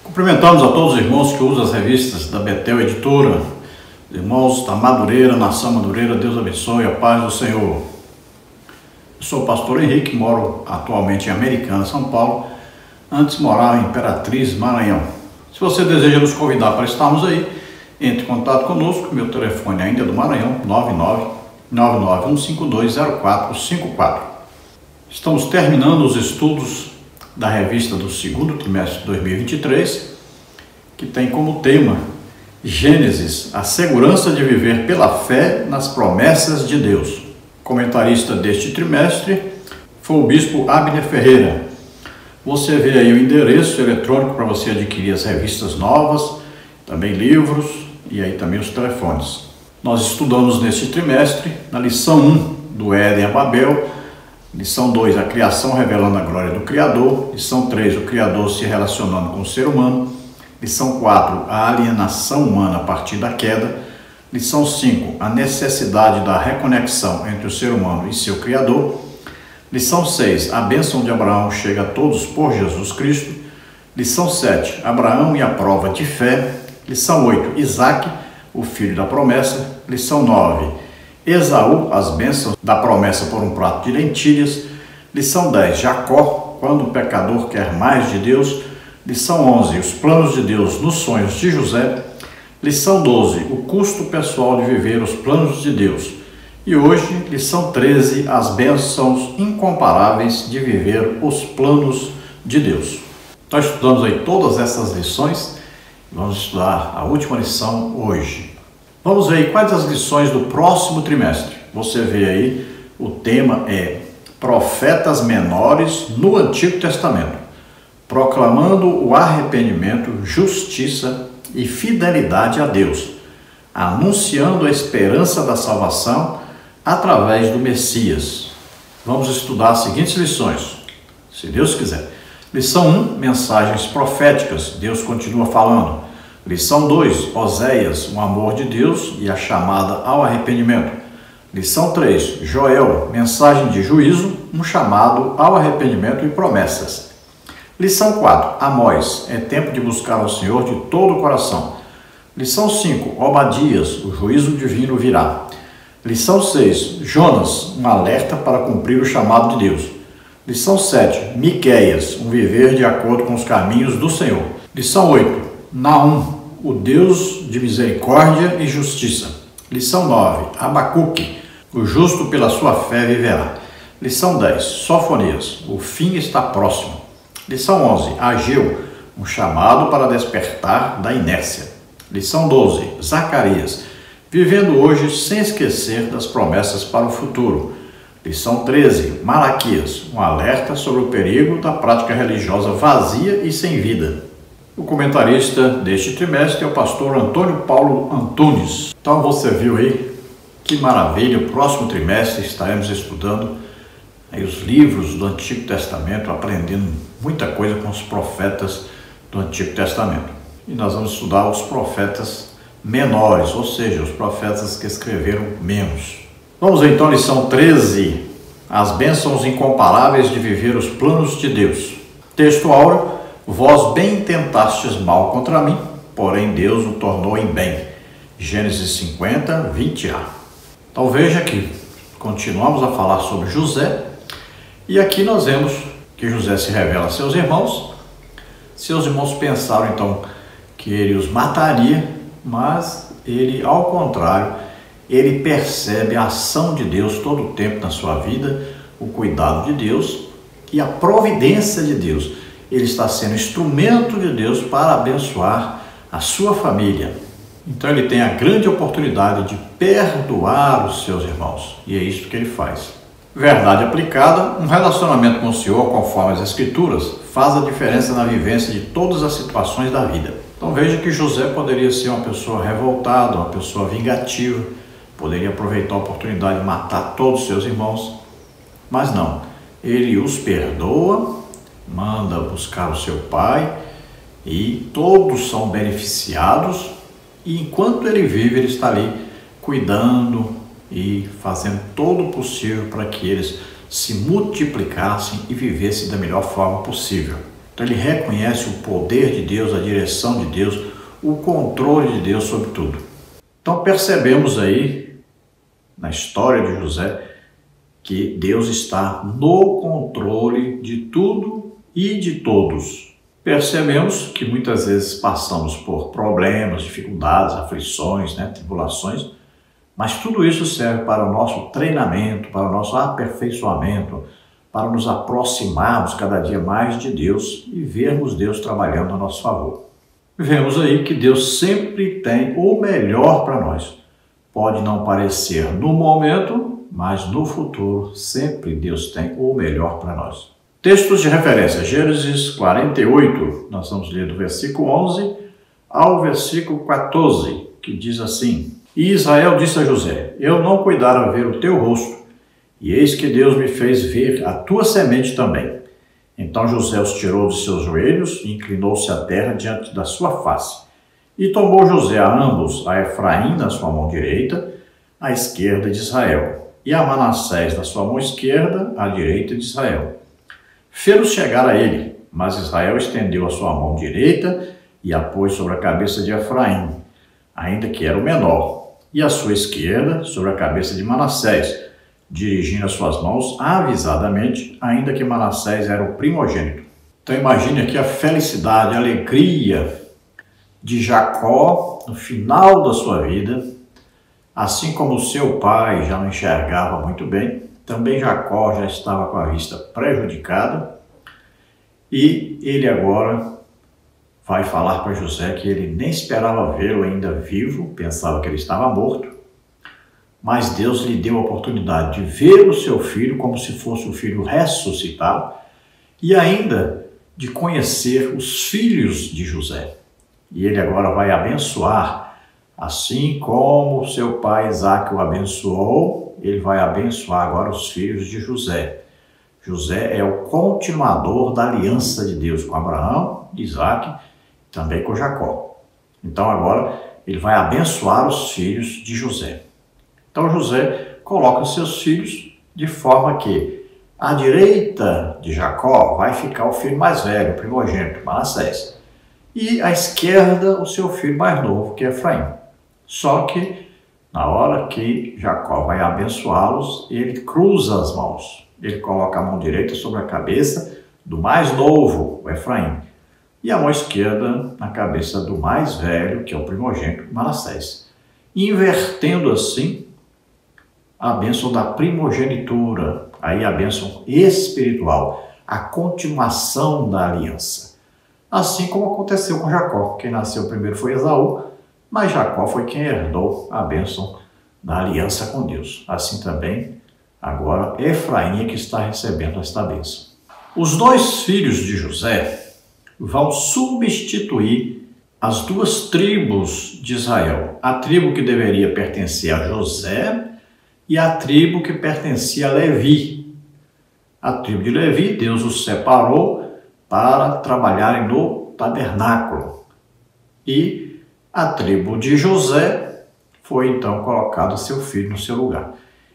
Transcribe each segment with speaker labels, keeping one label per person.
Speaker 1: Cumprimentamos a todos os irmãos que usam as revistas da Betel Editora, irmãos da Madureira, Nação Madureira, Deus abençoe, a paz do Senhor. Eu sou o pastor Henrique, moro atualmente em Americana, São Paulo, antes morava em Imperatriz, Maranhão. Se você deseja nos convidar para estarmos aí, entre em contato conosco, meu telefone ainda é do Maranhão, 991520454. Estamos terminando os estudos da revista do segundo trimestre de 2023, que tem como tema Gênesis, a segurança de viver pela fé nas promessas de Deus. O comentarista deste trimestre foi o bispo Abner Ferreira. Você vê aí o endereço eletrônico para você adquirir as revistas novas, também livros e aí também os telefones. Nós estudamos neste trimestre na lição 1 do Éden a Babel, lição 2, a criação revelando a glória do Criador, lição 3, o Criador se relacionando com o ser humano, lição 4, a alienação humana a partir da queda, lição 5, a necessidade da reconexão entre o ser humano e seu Criador, lição 6, a bênção de Abraão chega a todos por Jesus Cristo, lição 7, Abraão e a prova de fé, lição 8, Isaque, o filho da promessa, lição 9, Esaú, as bênçãos da promessa por um prato de lentilhas, lição 10, Jacó, quando o pecador quer mais de Deus, lição 11, os planos de Deus nos sonhos de José, lição 12, o custo pessoal de viver os planos de Deus, e hoje, lição 13, as bênçãos incomparáveis de viver os planos de Deus. Nós estudamos aí todas essas lições, vamos estudar a última lição hoje. Vamos ver aí quais as lições do próximo trimestre. Você vê aí, o tema é Profetas Menores no Antigo Testamento, proclamando o arrependimento, justiça e fidelidade a Deus, anunciando a esperança da salvação através do Messias. Vamos estudar as seguintes lições, se Deus quiser. Lição 1, mensagens proféticas, Deus continua falando. Lição 2, Oséias, o amor de Deus e a chamada ao arrependimento. Lição 3, Joel, mensagem de juízo, um chamado ao arrependimento e promessas. Lição 4, Amós, é tempo de buscar ao Senhor de todo o coração. Lição 5, Obadias, o juízo divino virá. Lição 6, Jonas, um alerta para cumprir o chamado de Deus. Lição 7, Miqueias, um viver de acordo com os caminhos do Senhor. Lição 8, Naum, o Deus de misericórdia e justiça. Lição 9, Abacuque, o justo pela sua fé viverá. Lição 10, Sofonias, o fim está próximo. Lição 11, Ageu, um chamado para despertar da inércia. Lição 12, Zacarias, vivendo hoje sem esquecer das promessas para o futuro. Lição 13, Malaquias, um alerta sobre o perigo da prática religiosa vazia e sem vida. O comentarista deste trimestre é o pastor Antônio Paulo Antunes. Então você viu aí que maravilha, o próximo trimestre estaremos estudando aí os livros do Antigo Testamento, aprendendo muita coisa com os profetas do Antigo Testamento. E nós vamos estudar os profetas menores, ou seja, os profetas que escreveram menos. Vamos ver então a lição 13, as bênçãos incomparáveis de viver os planos de Deus. Texto áureo, vós bem tentastes mal contra mim, porém Deus o tornou em bem. Gênesis 50, 20a. Então veja que continuamos a falar sobre José, e aqui nós vemos que José se revela a seus irmãos. Seus irmãos pensaram então que ele os mataria, mas ele, ao contrário, ele percebe a ação de Deus todo o tempo na sua vida, o cuidado de Deus e a providência de Deus. Ele está sendo instrumento de Deus para abençoar a sua família. Então ele tem a grande oportunidade de perdoar os seus irmãos. E é isso que ele faz. Verdade aplicada, um relacionamento com o Senhor, conforme as Escrituras, faz a diferença na vivência de todas as situações da vida. Então veja que José poderia ser uma pessoa revoltada, uma pessoa vingativa, poderia aproveitar a oportunidade de matar todos os seus irmãos, mas não. Ele os perdoa, manda buscar o seu pai e todos são beneficiados, e enquanto ele vive, ele está ali cuidando e fazendo todo o possível para que eles se multiplicassem e vivessem da melhor forma possível. Então ele reconhece o poder de Deus, a direção de Deus, o controle de Deus sobre tudo. Então percebemos aí, na história de José, que Deus está no controle de tudo e de todos. Percebemos que muitas vezes passamos por problemas, dificuldades, aflições, tribulações, mas tudo isso serve para o nosso treinamento, para o nosso aperfeiçoamento, para nos aproximarmos cada dia mais de Deus e vermos Deus trabalhando a nosso favor. Vemos aí que Deus sempre tem o melhor para nós. Pode não parecer no momento, mas no futuro sempre Deus tem o melhor para nós. Textos de referência, Gênesis 48, nós vamos ler do versículo 11 ao versículo 14, que diz assim: E Israel disse a José: Eu não cuidara ver o teu rosto, e eis que Deus me fez ver a tua semente também. Então José os tirou de seus joelhos e inclinou-se à terra diante da sua face. E tomou José a ambos, a Efraim na sua mão direita, à esquerda de Israel, e a Manassés na sua mão esquerda, à direita de Israel. Fê-los chegar a ele, mas Israel estendeu a sua mão direita e a pôs sobre a cabeça de Efraim, ainda que era o menor, e a sua esquerda sobre a cabeça de Manassés, dirigindo as suas mãos avisadamente, ainda que Manassés era o primogênito. Então imagine aqui a felicidade, a alegria de Jacó no final da sua vida. Assim como seu pai já não enxergava muito bem, também Jacó já estava com a vista prejudicada, e ele agora vai falar para José que ele nem esperava vê-lo ainda vivo, pensava que ele estava morto, mas Deus lhe deu a oportunidade de ver o seu filho como se fosse um filho ressuscitado e ainda de conhecer os filhos de José. E ele agora vai abençoar, assim como seu pai Isaque o abençoou, ele vai abençoar agora os filhos de José. José é o continuador da aliança de Deus com Abraão, Isaque, também com Jacó. Então agora ele vai abençoar os filhos de José. Então José coloca seus filhos de forma que à direita de Jacó vai ficar o filho mais velho, o primogênito, Manassés. E à esquerda o seu filho mais novo, que é Efraim. Só que na hora que Jacó vai abençoá-los, ele cruza as mãos. Ele coloca a mão direita sobre a cabeça do mais novo, o Efraim, e a mão esquerda na cabeça do mais velho, que é o primogênito, Manassés. Invertendo assim a bênção da primogenitura, aí a bênção espiritual, a continuação da aliança. Assim como aconteceu com Jacó. Quem nasceu primeiro foi Esaú, mas Jacó foi quem herdou a bênção da aliança com Deus. Assim também, agora, Efraim é que está recebendo esta bênção. Os dois filhos de José vão substituir as duas tribos de Israel. A tribo que deveria pertencer a José e a tribo que pertencia a Levi. A tribo de Levi, Deus os separou para trabalharem no tabernáculo. E a tribo de José foi então colocado seu filho no seu lugar.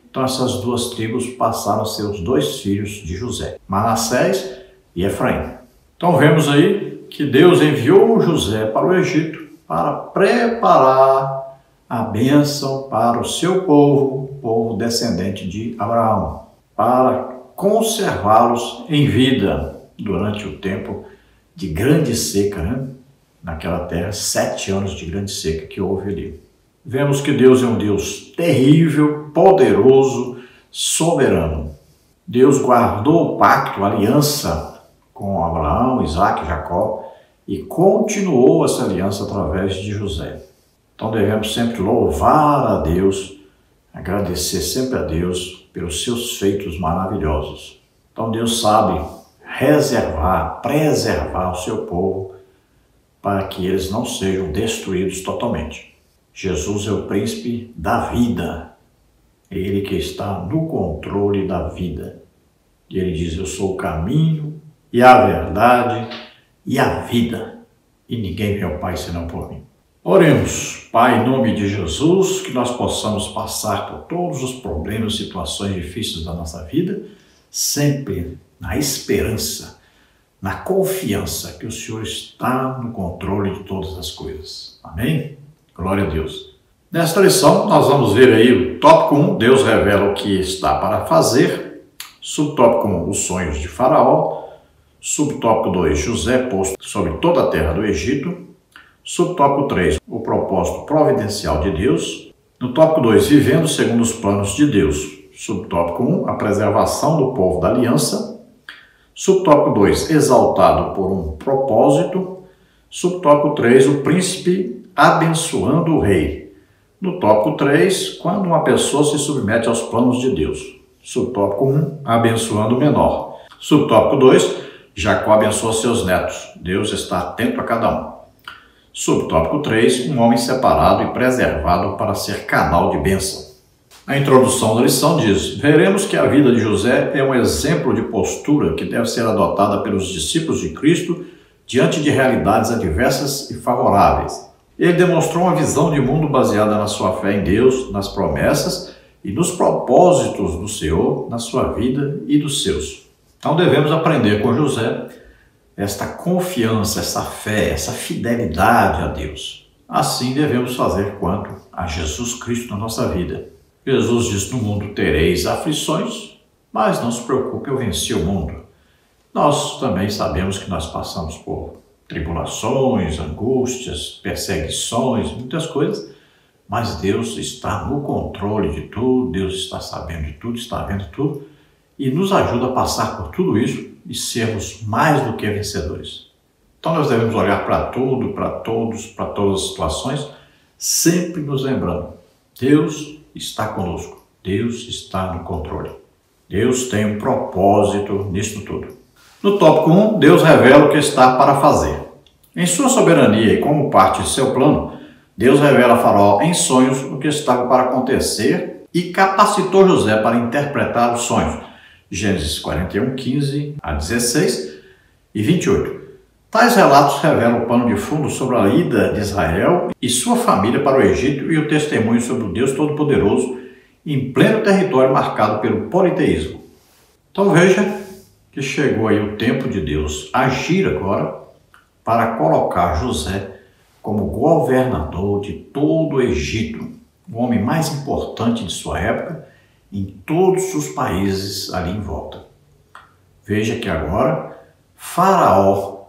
Speaker 1: Então essas duas tribos passaram a ser os dois filhos de José, Manassés e Efraim. Então vemos aí que Deus enviou José para o Egito para preparar a bênção para o seu povo, o povo descendente de Abraão, para conservá-los em vida durante o tempo de grande seca, naquela terra, 7 anos de grande seca que houve ali. Vemos que Deus é um Deus terrível, poderoso, soberano. Deus guardou o pacto, a aliança com Abraão, Isaque e Jacó e continuou essa aliança através de José. Então devemos sempre louvar a Deus, agradecer sempre a Deus pelos seus feitos maravilhosos. Então Deus sabe reservar, preservar o seu povo para que eles não sejam destruídos totalmente. Jesus é o príncipe da vida, é Ele que está no controle da vida. E Ele diz: eu sou o caminho e a verdade e a vida, e ninguém vê ao Pai senão por mim. Oremos. Pai, em nome de Jesus, que nós possamos passar por todos os problemas, situações difíceis da nossa vida, sempre na esperança na confiança que o Senhor está no controle de todas as coisas. Amém? Glória a Deus. Nesta lição, nós vamos ver aí o tópico 1, Deus revela o que está para fazer. Subtópico 1, os sonhos de Faraó. Subtópico 2, José posto sobre toda a terra do Egito. Subtópico 3, o propósito providencial de Deus. No tópico 2, vivendo segundo os planos de Deus. Subtópico 1, a preservação do povo da aliança. Subtópico 2, exaltado por um propósito. Subtópico 3, o príncipe abençoando o rei. No tópico 3, quando uma pessoa se submete aos planos de Deus. Subtópico 1, abençoando o menor. Subtópico 2, Jacó abençoa seus netos. Deus está atento a cada um. Subtópico 3, um homem separado e preservado para ser canal de bênção. A introdução da lição diz: veremos que a vida de José é um exemplo de postura que deve ser adotada pelos discípulos de Cristo diante de realidades adversas e favoráveis. Ele demonstrou uma visão de mundo baseada na sua fé em Deus, nas promessas e nos propósitos do Senhor na sua vida e dos seus. Então devemos aprender com José esta confiança, essa fé, essa fidelidade a Deus. Assim devemos fazer quanto a Jesus Cristo na nossa vida. Jesus diz: no mundo tereis aflições, mas não se preocupe, eu venci o mundo. Nós também sabemos que nós passamos por tribulações, angústias, perseguições, muitas coisas, mas Deus está no controle de tudo, Deus está sabendo de tudo, está vendo tudo e nos ajuda a passar por tudo isso e sermos mais do que vencedores. Então nós devemos olhar para tudo, para todos, para todas as situações, sempre nos lembrando: Deus está conosco, Deus está no controle. Deus tem um propósito nisso tudo. No tópico 1, Deus revela o que está para fazer. Em sua soberania e como parte de seu plano, Deus revela a Faraó em sonhos o que estava para acontecer e capacitou José para interpretar os sonhos. Gênesis 41, 15 a 16 e 28. Tais relatos revelam o pano de fundo sobre a ida de Israel e sua família para o Egito e o testemunho sobre o Deus Todo-Poderoso em pleno território marcado pelo politeísmo. Então veja que chegou aí o tempo de Deus agir agora para colocar José como governador de todo o Egito, o homem mais importante de sua época, em todos os países ali em volta. Veja que agora Faraó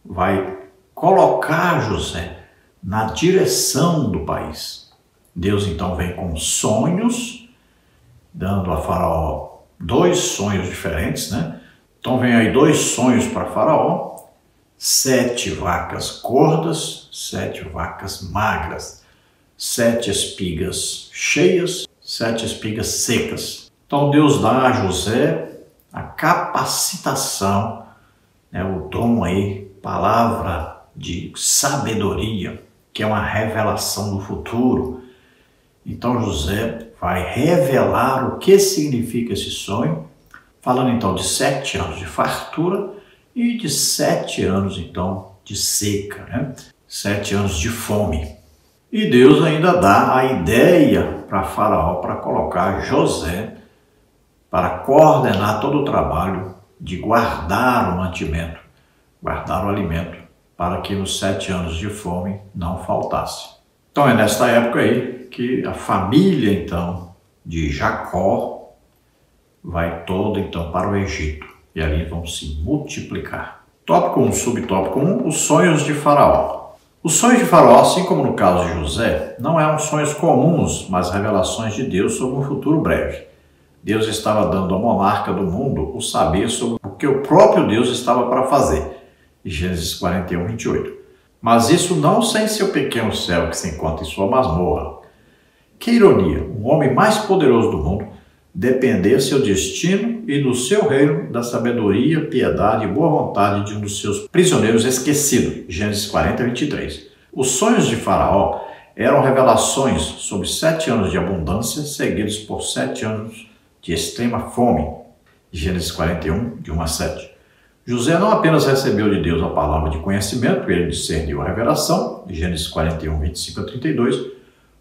Speaker 1: vai colocar José na direção do país. Deus então vem com sonhos, dando a Faraó 2 sonhos diferentes, né? Então vem aí 2 sonhos para Faraó: 7 vacas gordas, 7 vacas magras, 7 espigas cheias, 7 espigas secas. Então Deus dá a José a capacitação, o dom aí, palavra de sabedoria, que é uma revelação do futuro. Então José vai revelar o que significa esse sonho, falando então de 7 anos de fartura e de 7 anos então de seca, 7 anos de fome. E Deus ainda dá a ideia para Faraó para colocar José para coordenar todo o trabalho de guardar o mantimento, guardar o alimento, para que nos 7 anos de fome não faltasse. Então é nesta época aí que a família então de Jacó vai toda então para o Egito e ali vão se multiplicar. Tópico 1, subtópico 1, os sonhos de Faraó. Os sonhos de Faraó, assim como no caso de José, não eram sonhos comuns, mas revelações de Deus sobre um futuro breve. Deus estava dando ao monarca do mundo o saber sobre o que o próprio Deus estava para fazer. Gênesis 41, 28. Mas isso não sem seu pequeno céu que se encontra em sua masmorra. Que ironia, o homem mais poderoso do mundo depender seu destino e do seu reino da sabedoria, piedade e boa vontade de um dos seus prisioneiros esquecido. Gênesis 40, 23. Os sonhos de Faraó eram revelações sobre 7 anos de abundância seguidos por 7 anos de extrema fome. Gênesis 41, de 1 a 7. José não apenas recebeu de Deus a palavra de conhecimento, ele discerniu a revelação, Gênesis 41, 25 a 32,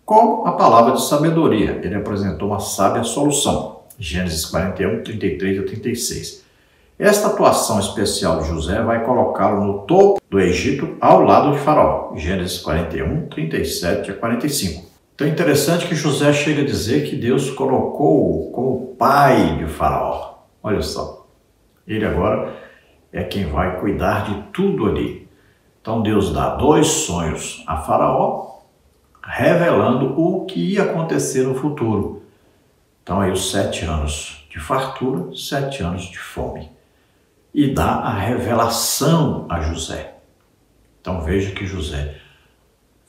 Speaker 1: como a palavra de sabedoria, ele apresentou uma sábia solução, Gênesis 41, 33 a 36. Esta atuação especial de José vai colocá-lo no topo do Egito ao lado de Faraó. Gênesis 41, 37 a 45. Então é interessante que José chega a dizer que Deus colocou-o como pai de Faraó. Olha só, ele agora é quem vai cuidar de tudo ali. Então Deus dá 2 sonhos a Faraó, revelando o que ia acontecer no futuro. Então aí os 7 anos de fartura, 7 anos de fome. E dá a revelação a José. Então veja que José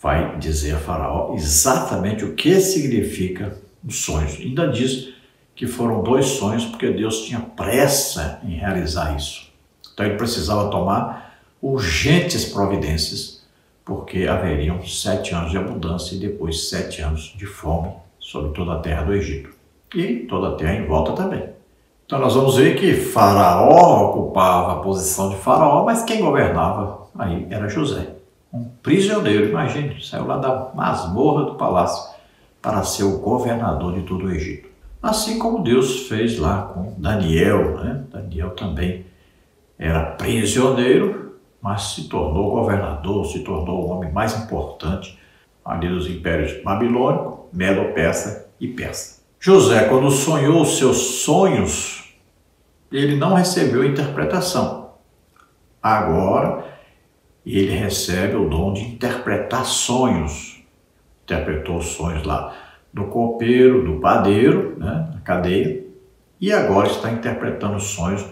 Speaker 1: vai dizer a Faraó exatamente o que significa os sonhos. Ainda diz que foram 2 sonhos porque Deus tinha pressa em realizar isso. Então ele precisava tomar urgentes providências, porque haveriam 7 anos de abundância e depois 7 anos de fome sobre toda a terra do Egito. E toda a terra em volta também. Então nós vamos ver que Faraó ocupava a posição de Faraó, mas quem governava aí era José. Um prisioneiro, imagine, saiu lá da masmorra do palácio para ser o governador de todo o Egito. Assim como Deus fez lá com Daniel, né? Daniel também era prisioneiro, mas se tornou governador, se tornou o homem mais importante ali dos impérios babilônico, Medo-Persa e Persa. José, quando sonhou os seus sonhos, ele não recebeu interpretação. Agora, ele recebe o dom de interpretar sonhos. Interpretou os sonhos lá do copeiro, do padeiro, né, na cadeia, e agora está interpretando os sonhos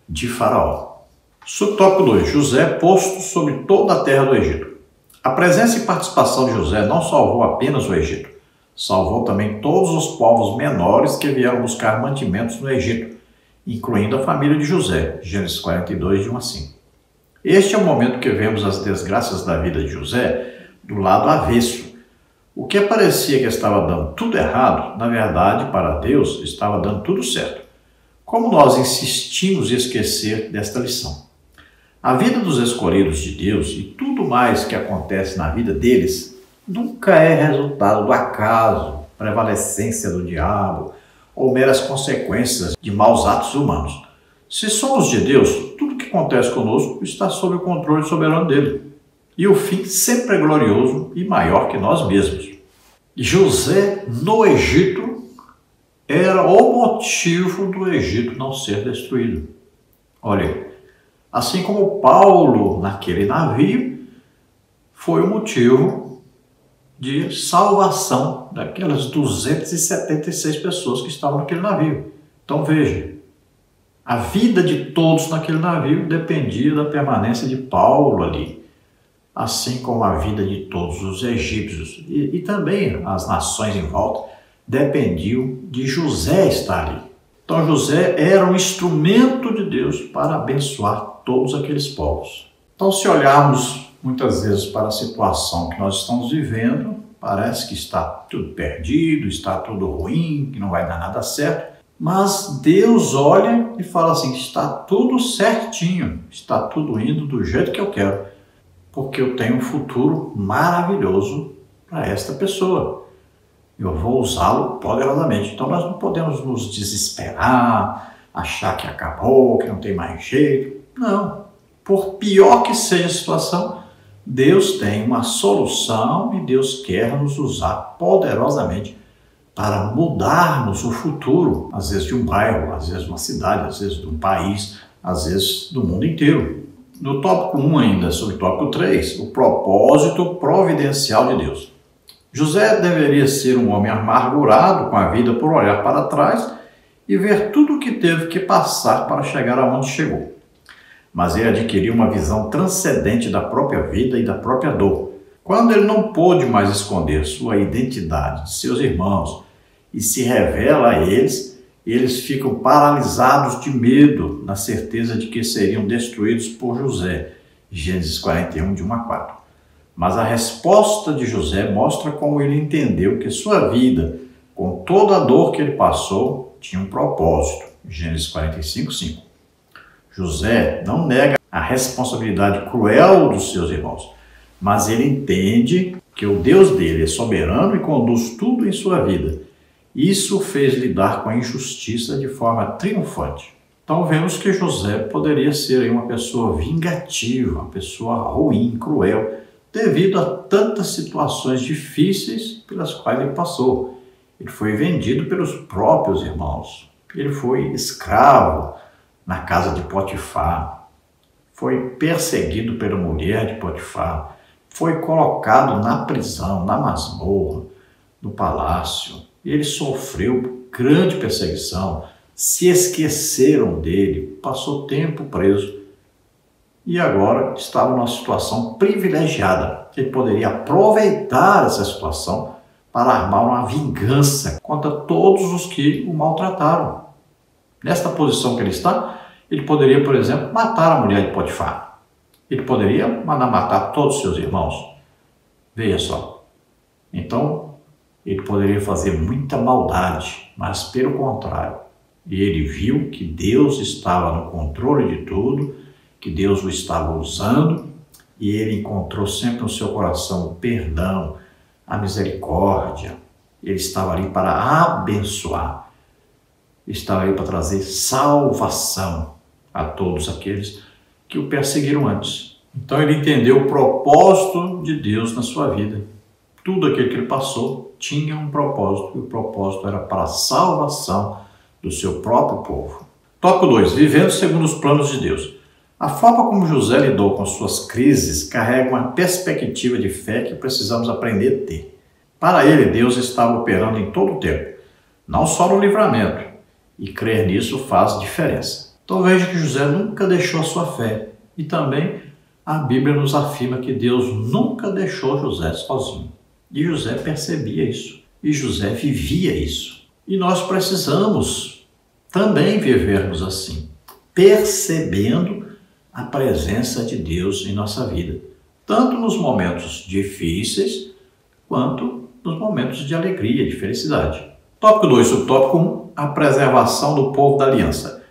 Speaker 1: de Faraó. Subtópico 2. José posto sobre toda a terra do Egito. A presença e participação de José não salvou apenas o Egito, salvou também todos os povos menores que vieram buscar mantimentos no Egito, incluindo a família de José, Gênesis 42, de 1 a 5. Este é o momento que vemos as desgraças da vida de José do lado avesso. O que parecia que estava dando tudo errado, na verdade, para Deus, estava dando tudo certo. Como nós insistimos em esquecer desta lição? A vida dos escolhidos de Deus e tudo mais que acontece na vida deles nunca é resultado do acaso, prevalecência do diabo ou meras consequências de maus atos humanos. Se somos de Deus, tudo que acontece conosco está sob o controle soberano dele. E o fim sempre é glorioso e maior que nós mesmos. José, no Egito, era o motivo do Egito não ser destruído. Olha, assim como Paulo, naquele navio, foi o motivo de salvação daquelas 276 pessoas que estavam naquele navio. Então veja, a vida de todos naquele navio dependia da permanência de Paulo ali, assim como a vida de todos os egípcios e também as nações em volta dependiam de José estar ali. Então José era um instrumento de Deus para abençoar todos aqueles povos. Então, se olharmos muitas vezes para a situação que nós estamos vivendo, parece que está tudo perdido, está tudo ruim, que não vai dar nada certo. Mas Deus olha e fala assim, está tudo certinho, está tudo indo do jeito que eu quero, porque eu tenho um futuro maravilhoso para esta pessoa. Eu vou usá-lo poderosamente. Então nós não podemos nos desesperar, achar que acabou, que não tem mais jeito. Não. Por pior que seja a situação, Deus tem uma solução e Deus quer nos usar poderosamente para mudarmos o futuro, às vezes de um bairro, às vezes de uma cidade, às vezes de um país, às vezes do mundo inteiro. No tópico 1 ainda, sobre o tópico 3, o propósito providencial de Deus. José deveria ser um homem amargurado com a vida por olhar para trás e ver tudo o que teve que passar para chegar aonde chegou. Mas ele adquiriu uma visão transcendente da própria vida e da própria dor. Quando ele não pôde mais esconder sua identidade de seus irmãos e se revela a eles, eles ficam paralisados de medo, na certeza de que seriam destruídos por José. Gênesis 41, de 1 a 4. Mas a resposta de José mostra como ele entendeu que sua vida, com toda a dor que ele passou, tinha um propósito. Gênesis 45, 5. José não nega a responsabilidade cruel dos seus irmãos, mas ele entende que o Deus dele é soberano e conduz tudo em sua vida. Isso o fez lidar com a injustiça de forma triunfante. Então vemos que José poderia ser aí uma pessoa vingativa, uma pessoa ruim, cruel, devido a tantas situações difíceis pelas quais ele passou. Ele foi vendido pelos próprios irmãos, ele foi escravo na casa de Potifar, foi perseguido pela mulher de Potifar, foi colocado na prisão, na masmorra, no palácio. Ele sofreu grande perseguição, se esqueceram dele, passou tempo preso e agora estava numa situação privilegiada. Ele poderia aproveitar essa situação para armar uma vingança contra todos os que o maltrataram. Nesta posição que ele está, ele poderia, por exemplo, matar a mulher de Potifar. Ele poderia mandar matar todos os seus irmãos. Veja só. Então, ele poderia fazer muita maldade, mas pelo contrário, ele viu que Deus estava no controle de tudo, que Deus o estava usando, e ele encontrou sempre no seu coração o perdão, a misericórdia. Ele estava ali para abençoar, estava ali para trazer salvação a todos aqueles que o perseguiram antes. Então ele entendeu o propósito de Deus na sua vida. Tudo aquilo que ele passou tinha um propósito, e o propósito era para a salvação do seu próprio povo. Tópico 2. Vivendo segundo os planos de Deus. A forma como José lidou com suas crises carrega uma perspectiva de fé que precisamos aprender a ter. Para ele, Deus estava operando em todo o tempo, não só no livramento, e crer nisso faz diferença. Então veja que José nunca deixou a sua fé, e também a Bíblia nos afirma que Deus nunca deixou José sozinho. E José percebia isso, e José vivia isso. E nós precisamos também vivermos assim, percebendo a presença de Deus em nossa vida, tanto nos momentos difíceis, quanto nos momentos de alegria, de felicidade. Tópico 2, subtópico 1, a preservação do povo da aliança.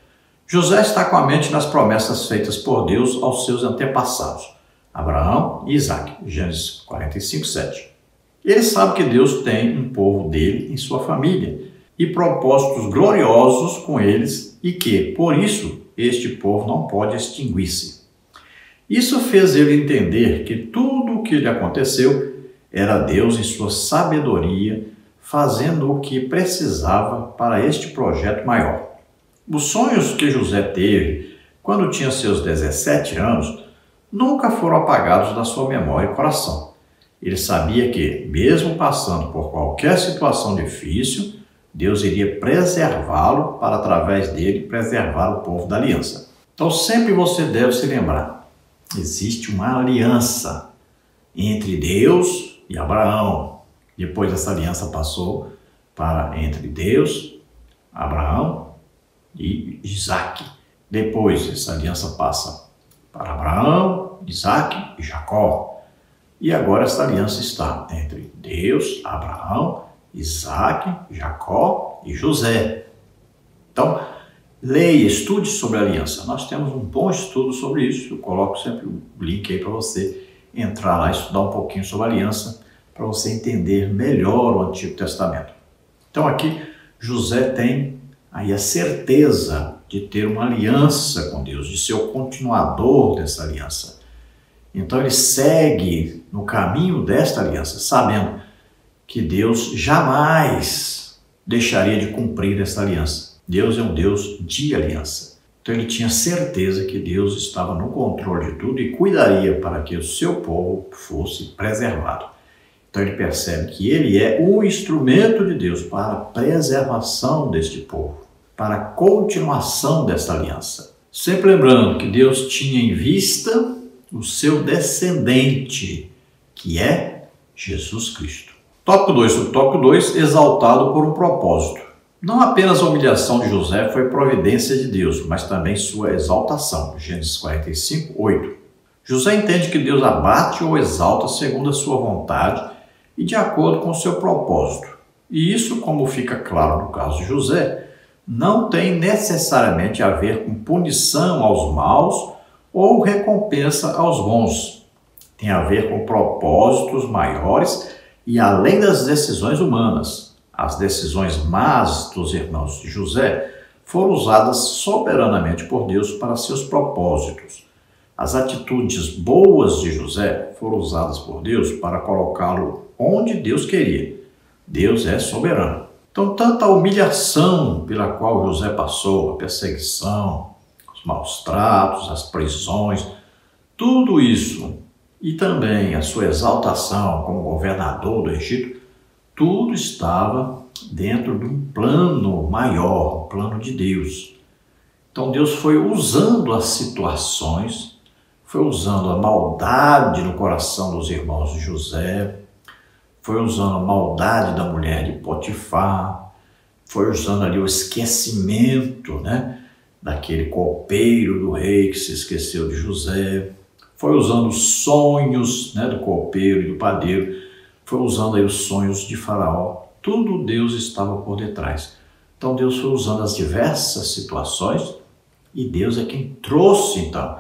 Speaker 1: José está com a mente nas promessas feitas por Deus aos seus antepassados, Abraão e Isaque, Gênesis 45, 7. Ele sabe que Deus tem um povo dele em sua família e propósitos gloriosos com eles e que, por isso, este povo não pode extinguir-se. Isso fez ele entender que tudo o que lhe aconteceu era Deus em sua sabedoria fazendo o que precisava para este projeto maior. Os sonhos que José teve quando tinha seus 17 anos nunca foram apagados da sua memória e coração. Ele sabia que, mesmo passando por qualquer situação difícil, Deus iria preservá-lo para, através dele, preservar o povo da aliança. Então, sempre você deve se lembrar, existe uma aliança entre Deus e Abraão. Depois essa aliança passou para entre Deus, Abraão e Isaque. Depois essa aliança passa para Abraão, Isaque e Jacó. E agora essa aliança está entre Deus, Abraão, Isaque, Jacó e José. Então, leia, estude sobre a aliança. Nós temos um bom estudo sobre isso. Eu coloco sempre o link aí para você entrar lá e estudar um pouquinho sobre a aliança, para você entender melhor o Antigo Testamento. Então aqui, José tem aí a certeza de ter uma aliança com Deus, de ser o continuador dessa aliança. Então ele segue no caminho desta aliança, sabendo que Deus jamais deixaria de cumprir essa aliança. Deus é um Deus de aliança. Então ele tinha certeza que Deus estava no controle de tudo e cuidaria para que o seu povo fosse preservado. Então ele percebe que ele é o instrumento de Deus para a preservação deste povo, para a continuação desta aliança. Sempre lembrando que Deus tinha em vista o seu descendente, que é Jesus Cristo. Tópico 2, subtópico 2, exaltado por um propósito. Não apenas a humilhação de José foi providência de Deus, mas também sua exaltação. Gênesis 45, 8. José entende que Deus abate ou exalta segundo a sua vontade e de acordo com o seu propósito. E isso, como fica claro no caso de José, não tem necessariamente a ver com punição aos maus ou recompensa aos bons. Tem a ver com propósitos maiores e além das decisões humanas. As decisões más dos irmãos de José foram usadas soberanamente por Deus para seus propósitos. As atitudes boas de José foram usadas por Deus para colocá-lo onde Deus queria. Deus é soberano. Então, tanto a humilhação pela qual José passou, a perseguição, os maus tratos, as prisões, tudo isso, e também a sua exaltação como governador do Egito, tudo estava dentro de um plano maior, um plano de Deus. Então Deus foi usando as situações, foi usando a maldade no coração dos irmãos de José, foi usando a maldade da mulher de Potifar, foi usando ali o esquecimento, daquele copeiro do rei que se esqueceu de José, foi usando os sonhos, do copeiro e do padeiro, foi usando aí os sonhos de Faraó. Tudo Deus estava por detrás. Então Deus foi usando as diversas situações e Deus é quem trouxe então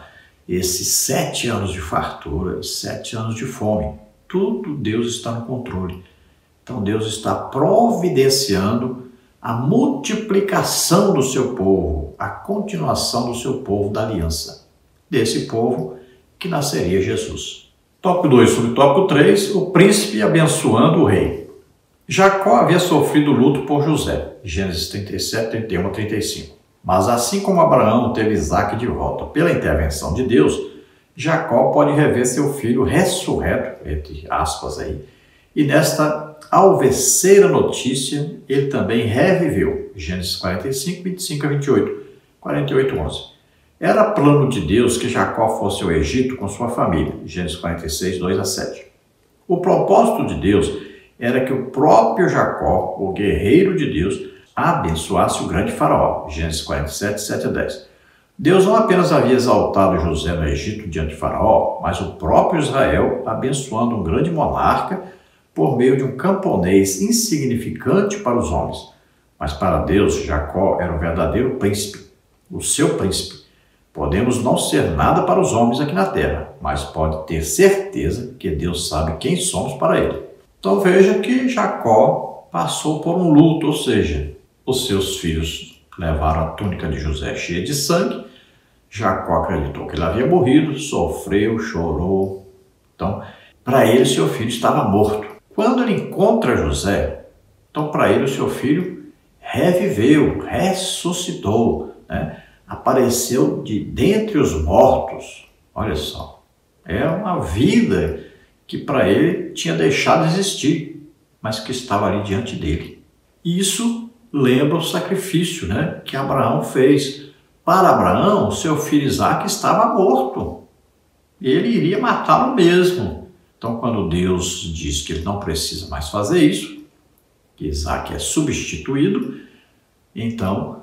Speaker 1: esses 7 anos de fartura e 7 anos de fome. Tudo Deus está no controle. Então Deus está providenciando a multiplicação do seu povo, a continuação do seu povo da aliança, desse povo que nasceria Jesus. Tópico 2 sobre tópico 3, o príncipe abençoando o rei. Jacó havia sofrido luto por José, Gênesis 37, 31 a 35. Mas assim como Abraão teve Isaque de volta pela intervenção de Deus, Jacó pode rever seu filho ressurreto, entre aspas aí, e nesta alveceira notícia ele também reviveu, Gênesis 45, 25 a 28, 48, 11. Era plano de Deus que Jacó fosse ao Egito com sua família, Gênesis 46, 2 a 7. O propósito de Deus era que o próprio Jacó, o guerreiro de Deus, abençoasse o grande faraó, Gênesis 47, 7 a 10. Deus não apenas havia exaltado José no Egito diante de faraó, mas o próprio Israel abençoando um grande monarca por meio de um camponês insignificante para os homens. Mas para Deus, Jacó era o verdadeiro príncipe, o seu príncipe. Podemos não ser nada para os homens aqui na terra, mas pode ter certeza que Deus sabe quem somos para ele. Então veja que Jacó passou por um luto, ou seja, os seus filhos levaram a túnica de José cheia de sangue. Jacó acreditou que ele havia morrido, sofreu, chorou. Então, para ele, seu filho estava morto. Quando ele encontra José, então para ele, o seu filho reviveu, ressuscitou, apareceu de dentre os mortos. Olha só, é uma vida que para ele tinha deixado de existir, mas que estava ali diante dele. Isso lembra o sacrifício, que Abraão fez. Para Abraão, seu filho Isaque estava morto. Ele iria matá-lo mesmo. Então, quando Deus diz que ele não precisa mais fazer isso, que Isaque é substituído, então,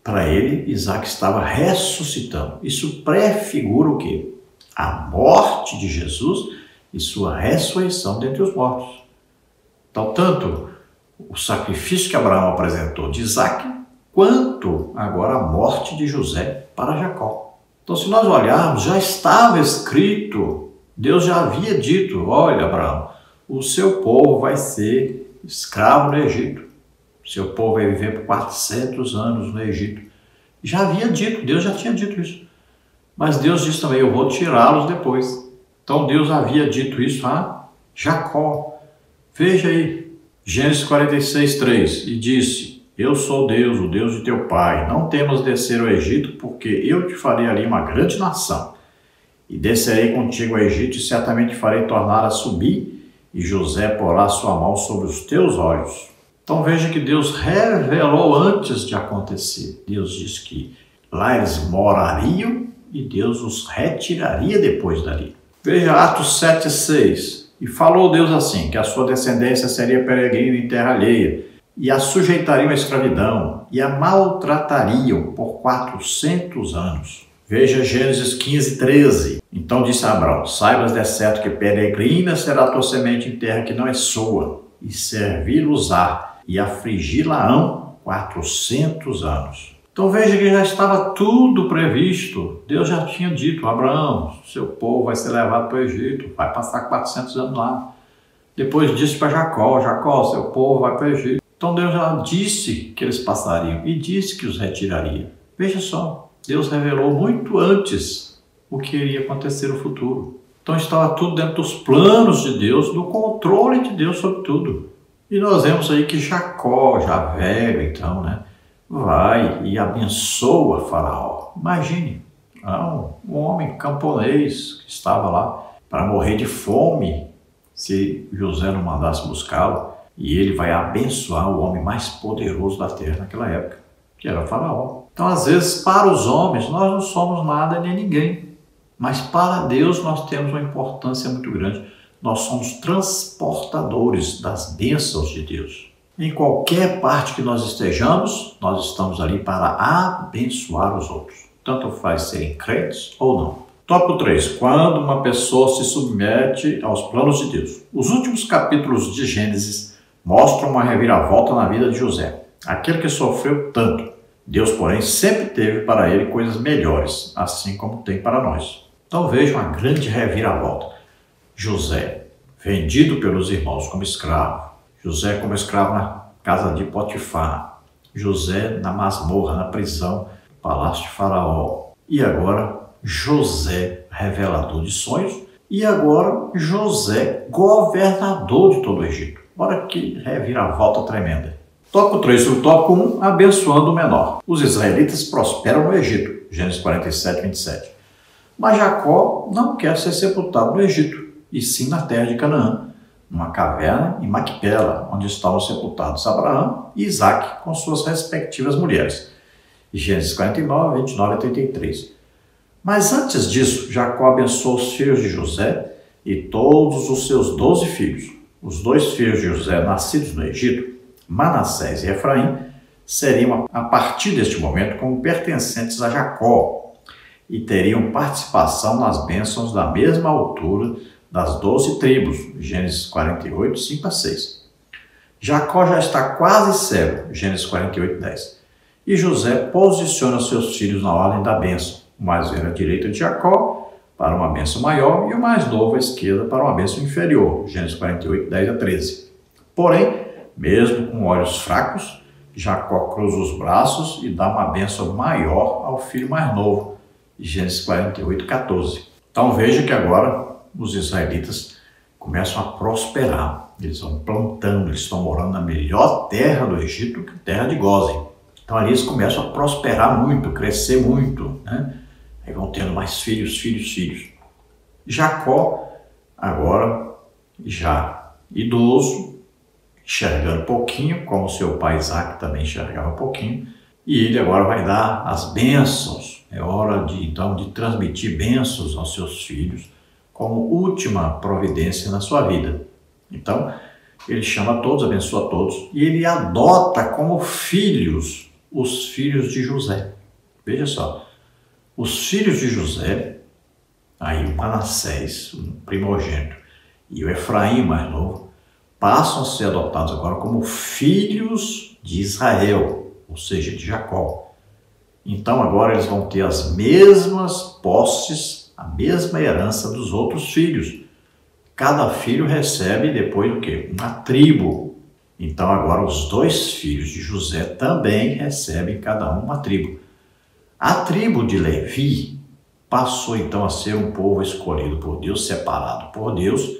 Speaker 1: para ele, Isaque estava ressuscitando. Isso prefigura o quê? A morte de Jesus e sua ressurreição dentre os mortos. Então, tanto o sacrifício que Abraão apresentou de Isaque, quanto agora a morte de José para Jacó. Então, se nós olharmos, já estava escrito, Deus já havia dito, olha, Abraão, o seu povo vai ser escravo no Egito. O seu povo vai viver por 400 anos no Egito. Já havia dito, Deus já tinha dito isso. Mas Deus disse também, eu vou tirá-los depois. Então, Deus havia dito isso a Jacó. Veja aí, Gênesis 46, 3, e disse, eu sou Deus, o Deus de teu pai, não temas descer ao Egito, porque eu te farei ali uma grande nação. E descerei contigo ao Egito, e certamente farei tornar a subir, e José porá sua mão sobre os teus olhos. Então veja que Deus revelou antes de acontecer. Deus disse que lá eles morariam, e Deus os retiraria depois dali. Veja Atos 7, 6. E falou Deus assim, que a sua descendência seria peregrina em terra alheia, e a sujeitariam à escravidão, e a maltratariam por 400 anos. Veja Gênesis 15, 13. Então disse a Abraão, saibas de certo que peregrina será a tua semente em terra que não é sua, e servi-los-á, e afligi-la-ão 400 anos. Então veja que já estava tudo previsto. Deus já tinha dito, Abraão, seu povo vai ser levado para o Egito, vai passar 400 anos lá. Depois disse para Jacó, Jacó, seu povo vai para o Egito. Então Deus já disse que eles passariam e disse que os retiraria. Veja só, Deus revelou muito antes o que iria acontecer no futuro. Então estava tudo dentro dos planos de Deus, do controle de Deus sobre tudo. E nós vemos aí que Jacó, já velho então, vai e abençoa Faraó. Imagine, um homem camponês que estava lá para morrer de fome se José não mandasse buscá-lo. E ele vai abençoar o homem mais poderoso da terra naquela época, que era Faraó. Então, às vezes, para os homens, nós não somos nada nem ninguém. Mas para Deus nós temos uma importância muito grande. Nós somos transportadores das bênçãos de Deus. Em qualquer parte que nós estejamos, nós estamos ali para abençoar os outros. Tanto faz serem crentes ou não. Tópico 3. Quando uma pessoa se submete aos planos de Deus. Os últimos capítulos de Gênesis mostram uma reviravolta na vida de José. Aquele que sofreu tanto. Deus, porém, sempre teve para ele coisas melhores, assim como tem para nós. Então veja uma grande reviravolta. José, vendido pelos irmãos como escravo. José como escravo na casa de Potifar. José na masmorra, na prisão, no palácio de Faraó. E agora José, revelador de sonhos. E agora José, governador de todo o Egito. Olha que reviravolta tremenda. Tópico 3, o tópico 1, abençoando o menor. Os israelitas prosperam no Egito. Gênesis 47, 27. Mas Jacó não quer ser sepultado no Egito, e sim na terra de Canaã, numa caverna em Macpela, onde estavam sepultados Abraão e Isaque com suas respectivas mulheres. Gênesis 49, 29 a 33. Mas antes disso, Jacó abençoou os filhos de José e todos os seus 12 filhos. Os 2 filhos de José, nascidos no Egito, Manassés e Efraim, seriam, a partir deste momento, como pertencentes a Jacó e teriam participação nas bênçãos da mesma altura das 12 tribos, Gênesis 48, 5 a 6. Jacó já está quase cego, Gênesis 48, 10. E José posiciona seus filhos na ordem da bênção, o mais velho à direita de Jacó para uma bênção maior e o mais novo à esquerda para uma bênção inferior, Gênesis 48, 10 a 13. Porém, mesmo com olhos fracos, Jacó cruza os braços e dá uma bênção maior ao filho mais novo, Gênesis 48, 14. Então veja que agora os israelitas começam a prosperar. Eles vão plantando, eles estão morando na melhor terra do Egito, que é a terra de Gósen. Então ali eles começam a prosperar muito, crescer muito, Aí vão tendo mais filhos. Jacó, agora já idoso, enxergando pouquinho, como seu pai Isaque também enxergava pouquinho, e ele agora vai dar as bênçãos. É hora de transmitir bênçãos aos seus filhos como última providência na sua vida. Então, ele chama todos, abençoa todos, e ele adota como filhos os filhos de José. Veja só, os filhos de José, aí o Manassés, o primogênito, e o Efraim, mais novo, passam a ser adotados agora como filhos de Israel, ou seja, de Jacó. Então agora eles vão ter as mesmas posses, a mesma herança dos outros filhos. Cada filho recebe depois o quê? Uma tribo. Então agora os 2 filhos de José também recebem cada um uma tribo. A tribo de Levi passou então a ser um povo escolhido por Deus, separado por Deus.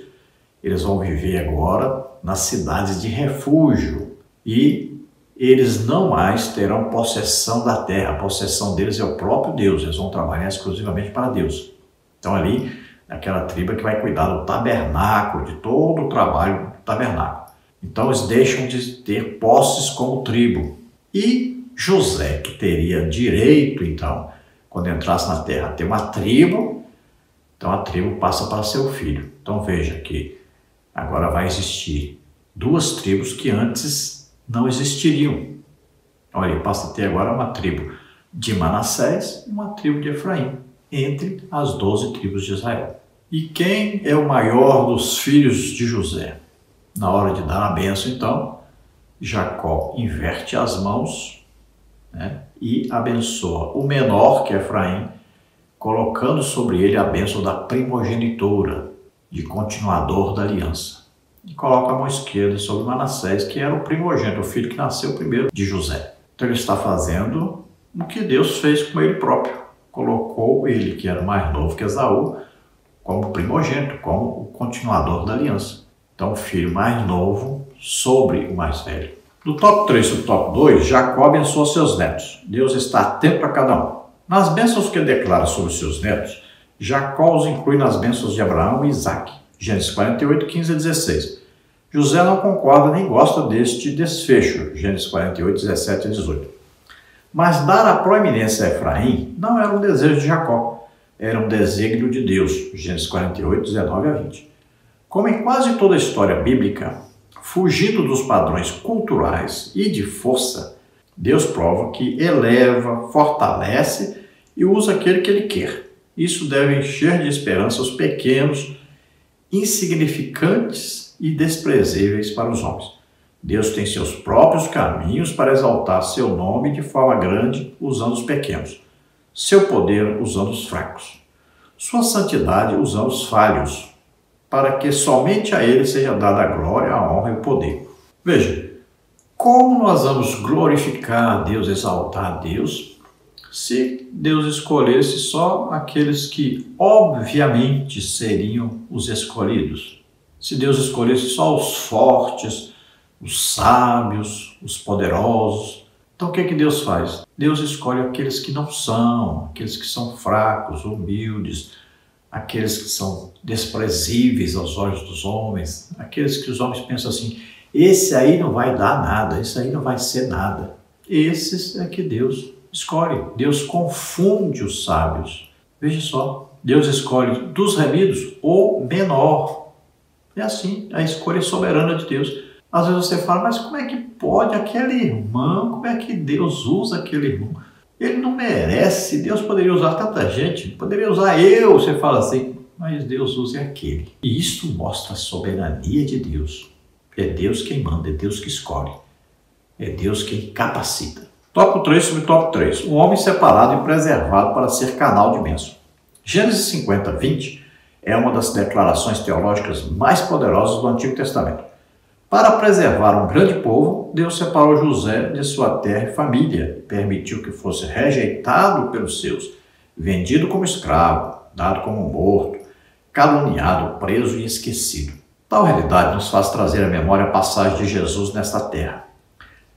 Speaker 1: Eles vão viver agora nas cidades de refúgio e eles não mais terão possessão da terra. A possessão deles é o próprio Deus, eles vão trabalhar exclusivamente para Deus. Então ali, naquela tribo que vai cuidar do tabernáculo, de todo o trabalho do tabernáculo. Então eles deixam de ter posses como tribo. E José, que teria direito então, quando entrasse na terra, a ter uma tribo, então a tribo passa para seu filho. Então veja que agora vai existir 2 tribos que antes não existiriam. Olha, ele passa a ter agora uma tribo de Manassés e uma tribo de Efraim, entre as 12 tribos de Israel. E quem é o maior dos filhos de José? Na hora de dar a bênção, então, Jacó inverte as mãos, e abençoa o menor, que é Efraim, colocando sobre ele a bênção da primogenitura, de continuador da aliança. e coloca a mão esquerda sobre Manassés, que era o primogênito, o filho que nasceu primeiro de José. Então ele está fazendo o que Deus fez com ele próprio. Colocou ele, que era mais novo que Esaú, como primogênito, como o continuador da aliança. Então o filho mais novo sobre o mais velho. Do top 3 para o top 2, Jacó abençoa seus netos. Deus está atento a cada um. Nas bênçãos que ele declara sobre seus netos, Jacó os inclui nas bênçãos de Abraão e Isaque. Gênesis 48, 15 a 16. José não concorda nem gosta deste desfecho. Gênesis 48, 17 a 18. Mas dar a proeminência a Efraim não era um desejo de Jacó, era um desígnio de Deus. Gênesis 48, 19 a 20. Como em quase toda a história bíblica, fugindo dos padrões culturais e de força, Deus prova que eleva, fortalece e usa aquele que Ele quer. Isso deve encher de esperança os pequenos, insignificantes e desprezíveis para os homens. Deus tem seus próprios caminhos para exaltar seu nome de forma grande usando os pequenos, seu poder usando os fracos, sua santidade usando os falhos, para que somente a Ele seja dada a glória, a honra e o poder. Veja, como nós vamos glorificar a Deus, exaltar a Deus, se Deus escolhesse só aqueles que obviamente seriam os escolhidos? Se Deus escolhesse só os fortes, os sábios, os poderosos, então o que é que Deus faz? Deus escolhe aqueles que não são, aqueles que são fracos, humildes, aqueles que são desprezíveis aos olhos dos homens, aqueles que os homens pensam assim, esse aí não vai dar nada, esse aí não vai ser nada. Esses é que Deus escolhe. Deus confunde os sábios. Veja só, Deus escolhe dos remidos o menor. É assim, a escolha soberana de Deus. Às vezes você fala, mas como é que pode aquele irmão, como é que Deus usa aquele irmão? Ele não merece, Deus poderia usar tanta gente, poderia usar eu, você fala assim, mas Deus usa aquele. E isso mostra a soberania de Deus. É Deus quem manda, é Deus que escolhe, é Deus quem capacita. Tópico 3 sobre tópico 3. Um homem separado e preservado para ser canal de bênção. Gênesis 50, 20 é uma das declarações teológicas mais poderosas do Antigo Testamento. Para preservar um grande povo, Deus separou José de sua terra e família e permitiu que fosse rejeitado pelos seus, vendido como escravo, dado como morto, caluniado, preso e esquecido. Tal realidade nos faz trazer à memória a passagem de Jesus nesta terra.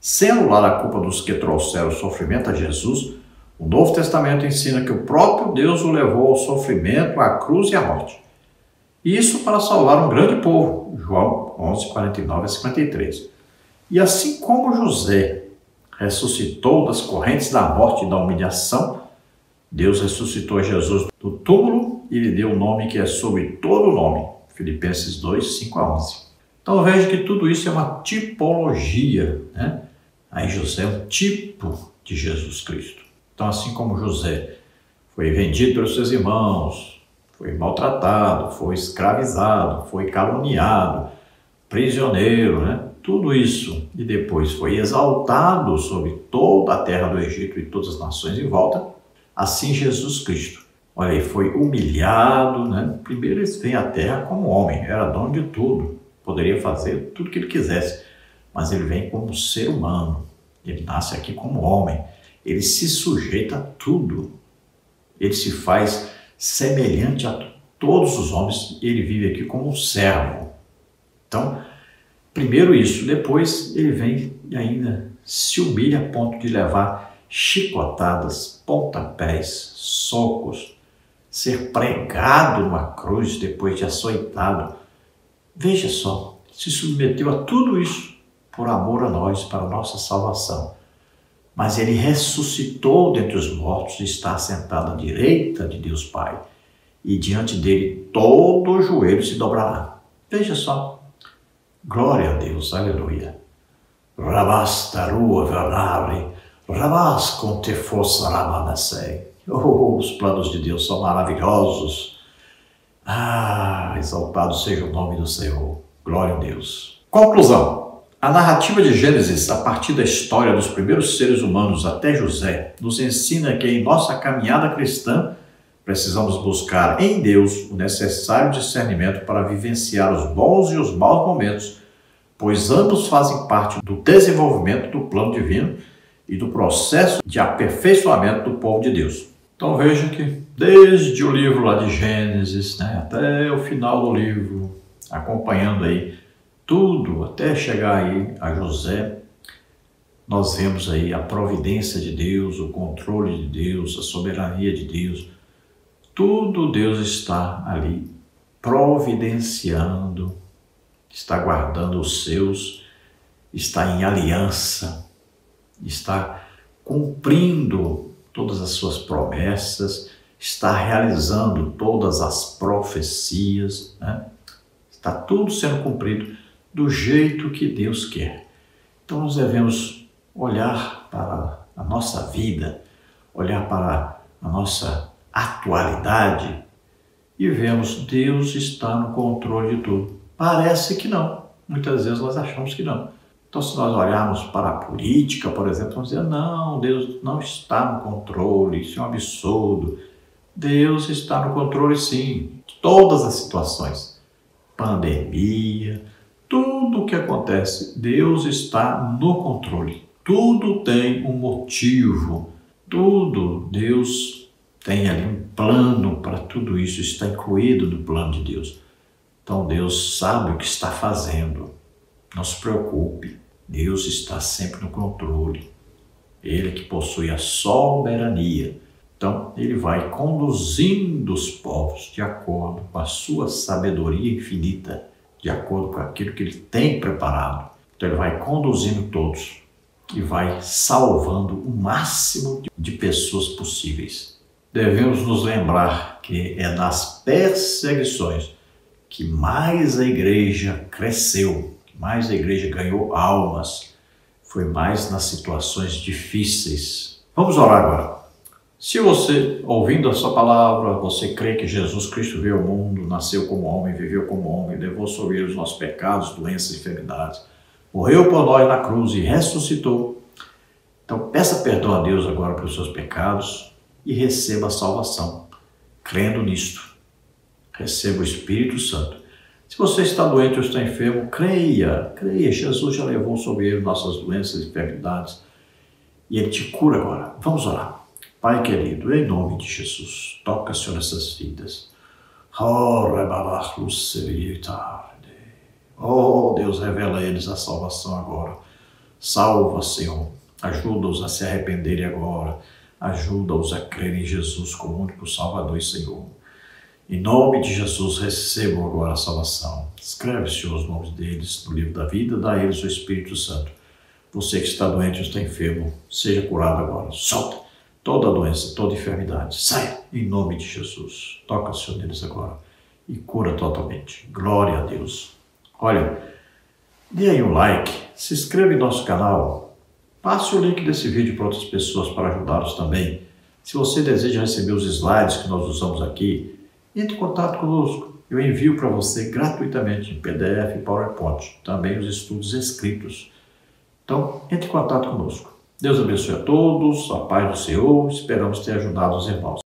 Speaker 1: Sem anular a culpa dos que trouxeram o sofrimento a Jesus, o Novo Testamento ensina que o próprio Deus o levou ao sofrimento, à cruz e à morte. Isso para salvar um grande povo. João 11, 49 a 53. E assim como José ressuscitou das correntes da morte e da humilhação, Deus ressuscitou Jesus do túmulo e lhe deu o nome que é sobre todo nome. Filipenses 2, 5 a 11. Então veja que tudo isso é uma tipologia, né? Aí José é um tipo de Jesus Cristo. Então assim como José foi vendido pelos seus irmãos, foi maltratado, foi escravizado, foi caluniado, prisioneiro, né? Tudo isso, e depois foi exaltado sobre toda a terra do Egito e todas as nações em volta, assim Jesus Cristo. Olha, ele foi humilhado, né? Primeiro ele veio à terra como homem, era dono de tudo, poderia fazer tudo que ele quisesse, mas ele vem como ser humano, ele nasce aqui como homem, ele se sujeita a tudo, ele se faz semelhante a todos os homens, ele vive aqui como um servo. Então, primeiro isso, depois ele vem e ainda se humilha a ponto de levar chicotadas, pontapés, socos, ser pregado numa cruz depois de açoitado. Veja só, se submeteu a tudo isso por amor a nós, para a nossa salvação. Mas ele ressuscitou dentre os mortos e está sentado à direita de Deus Pai. E diante dele todo o joelho se dobrará. Veja só. Glória a Deus, aleluia. Rabastarua velare, rabas com te força ramanasei. Oh, os planos de Deus são maravilhosos. Ah, exaltado seja o nome do Senhor. Glória a Deus. Conclusão. A narrativa de Gênesis, a partir da história dos primeiros seres humanos até José, nos ensina que em nossa caminhada cristã Precisamos buscar em Deus o necessário discernimento para vivenciar os bons e os maus momentos, pois ambos fazem parte do desenvolvimento do plano divino e do processo de aperfeiçoamento do povo de Deus. Então veja que desde o livro lá de Gênesis, até o final do livro, acompanhando aí tudo, até chegar aí a José, nós vemos aí a providência de Deus, o controle de Deus, a soberania de Deus. Tudo Deus está ali providenciando, está guardando os seus, está em aliança, está cumprindo todas as suas promessas, está realizando todas as profecias, Está tudo sendo cumprido do jeito que Deus quer. Então nós devemos olhar para a nossa vida, olhar para a nossa atualidade e vemos Deus está no controle de tudo. Parece que não, muitas vezes nós achamos que não. Então se nós olharmos para a política, por exemplo, vamos dizer, não, Deus não está no controle, isso é um absurdo. Deus está no controle sim, de todas as situações. Pandemia, tudo o que acontece, Deus está no controle. Tudo tem um motivo, tudo, Deus tem ali um plano para tudo isso, está incluído no plano de Deus. Então Deus sabe o que está fazendo, não se preocupe, Deus está sempre no controle. Ele que possui a soberania. Então, ele vai conduzindo os povos de acordo com a sua sabedoria infinita, de acordo com aquilo que ele tem preparado. Então, ele vai conduzindo todos e vai salvando o máximo de pessoas possíveis. Devemos nos lembrar que é nas perseguições que mais a igreja cresceu, que mais a igreja ganhou almas, foi mais nas situações difíceis. Vamos orar agora. Se você, ouvindo a sua palavra, você crê que Jesus Cristo veio ao mundo, nasceu como homem, viveu como homem, levou sobre ele os nossos pecados, doenças e enfermidades, morreu por nós na cruz e ressuscitou, então peça perdão a Deus agora pelos seus pecados e receba a salvação, crendo nisto. Receba o Espírito Santo. Se você está doente ou está enfermo, creia, Jesus já levou sobre ele nossas doenças e enfermidades e ele te cura agora. Vamos orar. Pai querido, em nome de Jesus, toca, Senhor, essas vidas. Oh, Deus, revela a eles a salvação agora. Salva, Senhor. Ajuda-os a se arrependerem agora. Ajuda-os a crer em Jesus como único Salvador e Senhor. Em nome de Jesus, recebam agora a salvação. Escreve, Senhor, os nomes deles no livro da vida, dá a eles o Espírito Santo. Você que está doente ou está enfermo, seja curado agora. Solta toda doença, toda enfermidade. Saia em nome de Jesus. Toca, Senhor, neles agora e cura totalmente. Glória a Deus. Olha, dê aí um like, se inscreva em nosso canal, passe o link desse vídeo para outras pessoas para ajudá-los também. Se você deseja receber os slides que nós usamos aqui, entre em contato conosco. Eu envio para você gratuitamente em PDF e PowerPoint, também os estudos escritos. Então, entre em contato conosco. Deus abençoe a todos, a paz do Senhor, esperamos ter ajudado os irmãos.